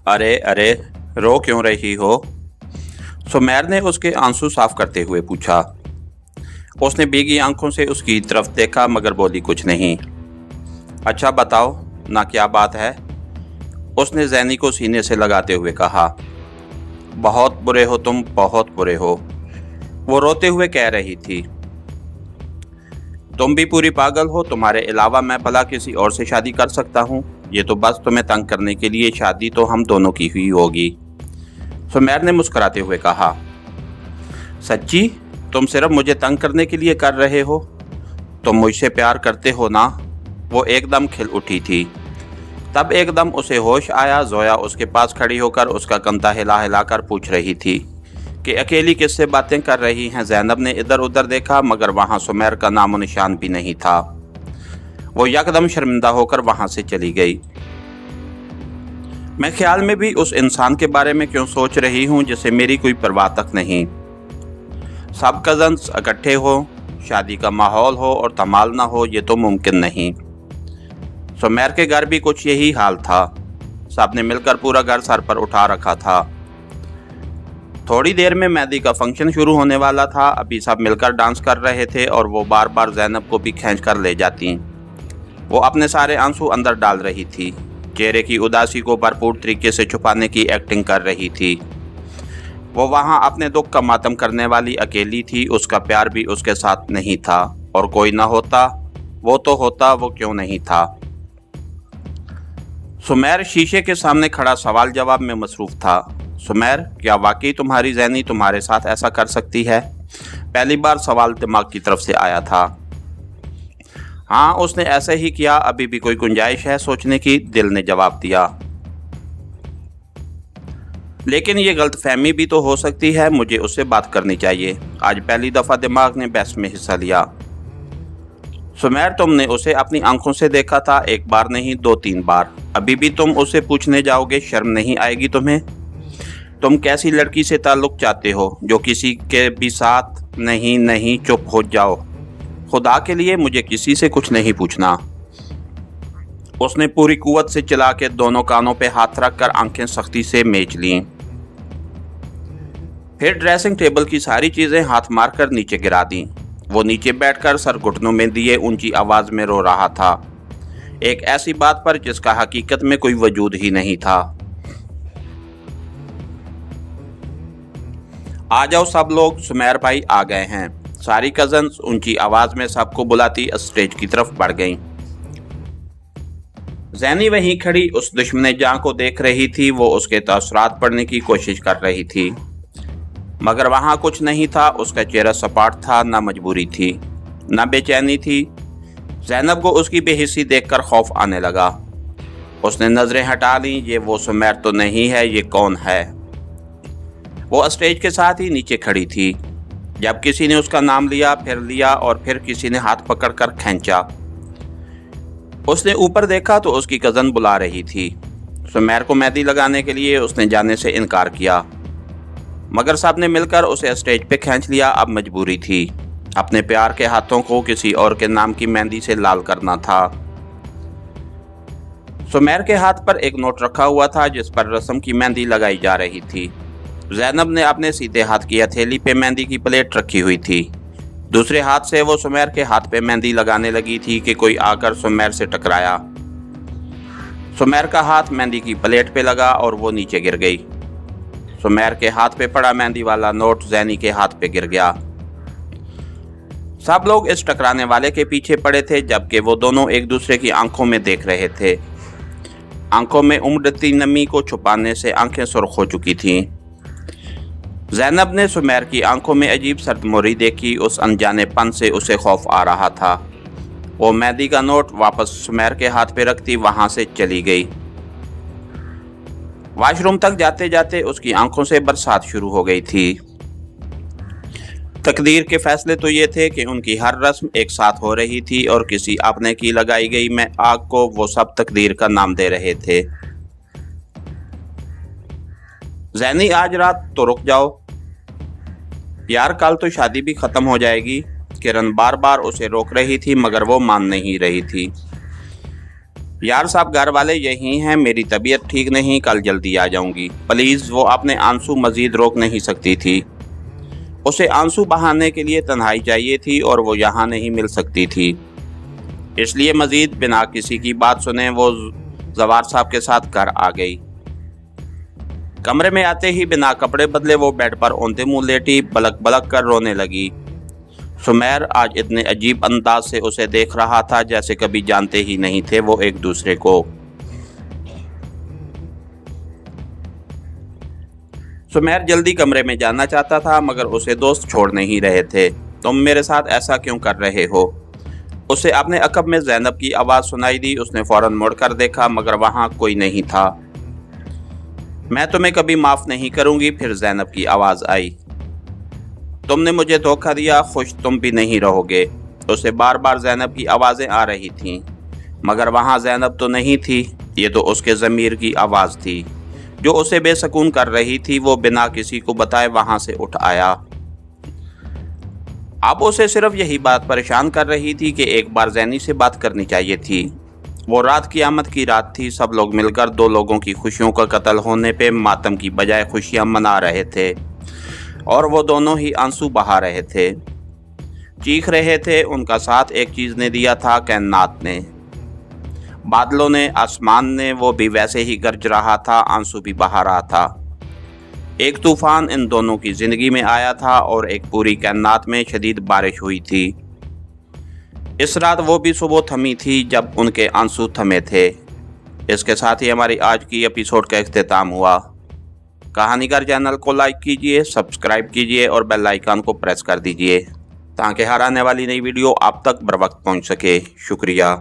अरे अरे, रो क्यों रही हो? सुमेर ने उसके आंसू साफ करते हुए पूछा। उसने भीगी आंखों से उसकी तरफ देखा मगर बोली कुछ नहीं। अच्छा बताओ ना, क्या बात है? उसने जैनी को सीने से लगाते हुए कहा। बहुत बुरे हो तुम, बहुत बुरे हो, वो रोते हुए कह रही थी। तुम भी पूरी पागल हो। तुम्हारे अलावा मैं भला किसी और से शादी कर सकता हूँ? ये तो बस तुम्हें तंग करने के लिए। शादी तो हम दोनों की हुई होगी। सुमेर ने मुस्कुराते हुए कहा। सच्ची? तुम सिर्फ मुझे तंग करने के लिए कर रहे हो? तुम मुझसे प्यार करते हो ना? वो एकदम खिल उठी थी। तब एकदम उसे होश आया। जोया उसके पास खड़ी होकर उसका कंधा हिला हिलाकर पूछ रही थी कि अकेली किससे बातें कर रही हैं। जैनब ने इधर उधर देखा मगर वहां सुमेर का नामो निशान भी नहीं था। वो यकदम शर्मिंदा होकर वहां से चली गई। मैं ख्याल में भी उस इंसान के बारे में क्यों सोच रही हूँ जिसे मेरी कोई परवाह तक नहीं। सब कजन्स इकट्ठे हो, शादी का माहौल हो और धमाल ना हो, ये तो मुमकिन नहीं। सुमेर के घर भी कुछ यही हाल था। सबने मिलकर पूरा घर सर पर उठा रखा था। थोड़ी देर में मेहंदी का फंक्शन शुरू होने वाला था। अभी सब मिलकर डांस कर रहे थे और वो बार बार जैनब को भी खींच कर ले जाती। वो अपने सारे आंसू अंदर डाल रही थी। चेहरे की उदासी को भरपूर तरीके से छुपाने की एक्टिंग कर रही थी। वो वहां अपने दुख का मातम करने वाली अकेली थी। उसका प्यार भी उसके साथ नहीं था। और कोई ना होता, वो तो होता, वो क्यों नहीं था। सुमेर शीशे के सामने खड़ा सवाल जवाब में मसरूफ था। सुमेर, क्या वाकई तुम्हारी जैनी तुम्हारे साथ ऐसा कर सकती है? पहली बार सवाल दिमाग की तरफ से आया था। हाँ, उसने ऐसे ही किया। अभी भी कोई गुंजाइश है सोचने की, दिल ने जवाब दिया। लेकिन ये गलतफहमी भी तो हो सकती है। मुझे उससे बात करनी चाहिए। आज पहली दफा दिमाग ने बहस में हिस्सा लिया। सुमेर, तुमने उसे अपनी आंखों से देखा था, एक बार नहीं 2-3 बार। अभी भी तुम उसे पूछने जाओगे? शर्म नहीं आएगी तुम्हें? तुम कैसी लड़की से ताल्लुक चाहते हो जो किसी के भी साथ? नहीं नहीं, चुप हो जाओ। खुदा के लिए मुझे किसी से कुछ नहीं पूछना। उसने पूरी कुव्वत से चिल्ला के दोनों कानों पे हाथ रखकर आंखें सख्ती से मेज लीं। फिर ड्रेसिंग टेबल की सारी चीजें हाथ मारकर नीचे गिरा दी। वो नीचे बैठकर सर घुटनों में दिए ऊंची आवाज में रो रहा था, एक ऐसी बात पर जिसका हकीकत में कोई वजूद ही नहीं था। आ जाओ सब लोग, सुमेर भाई आ गए हैं। सारी कजन्स ऊंची आवाज में सबको बुलाती स्टेज की तरफ बढ़ गईं। जैनी वहीं खड़ी उस दुश्मन जां को देख रही थी। वो उसके तासुरात पढ़ने की कोशिश कर रही थी मगर वहां कुछ नहीं था। उसका चेहरा सपाट था, न मजबूरी थी न बेचैनी थी। जैनब को उसकी बेहिस्सी देखकर खौफ आने लगा। उसने नजरें हटा ली। ये वो सुमेर तो नहीं है, ये कौन है? वो स्टेज के साथ ही नीचे खड़ी थी। जब किसी ने उसका नाम लिया, फिर लिया और फिर किसी ने हाथ पकड़कर खींचा। उसने ऊपर देखा तो उसकी कजन बुला रही थी। सुमेर को मेहंदी लगाने के लिए उसने जाने से इनकार किया मगर सबने मिलकर उसे स्टेज पे खींच लिया। अब मजबूरी थी, अपने प्यार के हाथों को किसी और के नाम की मेहंदी से लाल करना था। सुमेर के हाथ पर एक नोट रखा हुआ था जिस पर रस्म की मेहंदी लगाई जा रही थी। जैनब ने अपने सीधे हाथ की हथेली पे मेहंदी की प्लेट रखी हुई थी। दूसरे हाथ से वो सुमेर के हाथ पे मेहंदी लगाने लगी थी कि कोई आकर सुमेर से टकराया। सुमेर का हाथ मेहंदी की प्लेट पे लगा और वो नीचे गिर गई। सुमेर के हाथ पे पड़ा मेहंदी वाला नोट जैनी के हाथ पे गिर गया। सब लोग इस टकराने वाले के पीछे पड़े थे जबकि वो दोनों एक दूसरे की आंखों में देख रहे थे। आंखों में उमड़ती नमी को छुपाने से आंखें सुर्ख हो चुकी थीं। जैनब ने सुमेर की आंखों में अजीब सरदमोरी देखी। उस अनजानेपन से उसे खौफ आ रहा था। वो मेहंदी का नोट वापस सुमेर के हाथ पे रखती वहां से चली गई। वॉशरूम तक जाते जाते उसकी आंखों से बरसात शुरू हो गई थी। तकदीर के फैसले तो ये थे कि उनकी हर रस्म एक साथ हो रही थी और किसी अपने की लगाई गई में आग को वो सब तकदीर का नाम दे रहे थे। जैनी, आज रात तो रुक जाओ यार, कल तो शादी भी खत्म हो जाएगी। किरण बार बार उसे रोक रही थी मगर वो मान नहीं रही थी। यार साहब, घर वाले यही हैं, मेरी तबीयत ठीक नहीं, कल जल्दी आ जाऊंगी प्लीज़। वो अपने आंसू मज़ीद रोक नहीं सकती थी। उसे आंसू बहाने के लिए तन्हाई चाहिए थी और वो यहाँ नहीं मिल सकती थी। इसलिए मज़ीद बिना किसी की बात सुने वो जवार साहब के साथ घर आ गई। कमरे में आते ही बिना कपड़े बदले वो बेड पर औंधे मुंह लेटी बलक बलक कर रोने लगी। सुमेर आज इतने अजीब अंदाज से उसे देख रहा था जैसे कभी जानते ही नहीं थे वो एक दूसरे को। सुमेर जल्दी कमरे में जाना चाहता था मगर उसे दोस्त छोड़ नहीं रहे थे। तुम मेरे साथ ऐसा क्यों कर रहे हो? उसे अपने अकब में ज़ैनब की आवाज़ सुनाई दी। उसने फौरन मुड़कर देखा मगर वहाँ कोई नहीं था। मैं तुम्हें कभी माफ़ नहीं करूँगी। फिर ज़ैनब की आवाज़ आई, तुमने मुझे धोखा दिया, खुश तुम भी नहीं रहोगे। उसे बार बार ज़ैनब की आवाज़ें आ रही थीं मगर वहाँ ज़ैनब तो नहीं थी। ये तो उसके ज़मीर की आवाज़ थी जो उसे बेसकून कर रही थी। वो बिना किसी को बताए वहाँ से उठ आया। अब उसे सिर्फ यही बात परेशान कर रही थी कि एक बार ज़ैनी से बात करनी चाहिए थी। वो रात क़यामत की रात थी। सब लोग मिलकर दो लोगों की खुशियों का कत्ल होने पे मातम की बजाय खुशियाँ मना रहे थे और वो दोनों ही आंसू बहा रहे थे, चीख रहे थे। उनका साथ एक चीज़ ने दिया था, कैनात ने, बादलों ने, आसमान ने। वो भी वैसे ही गरज रहा था, आंसू भी बहा रहा था। एक तूफान इन दोनों की ज़िंदगी में आया था और एक पूरी कैनात में शदीद बारिश हुई थी। इस रात वो भी सुबह थमी थी जब उनके आंसू थमे थे। इसके साथ ही हमारी आज की एपिसोड का इख्तिताम हुआ। कहानीगर चैनल को लाइक कीजिए, सब्सक्राइब कीजिए और बेल आइकन को प्रेस कर दीजिए ताकि हर आने वाली नई वीडियो आप तक बर वक्त पहुँच सके। शुक्रिया।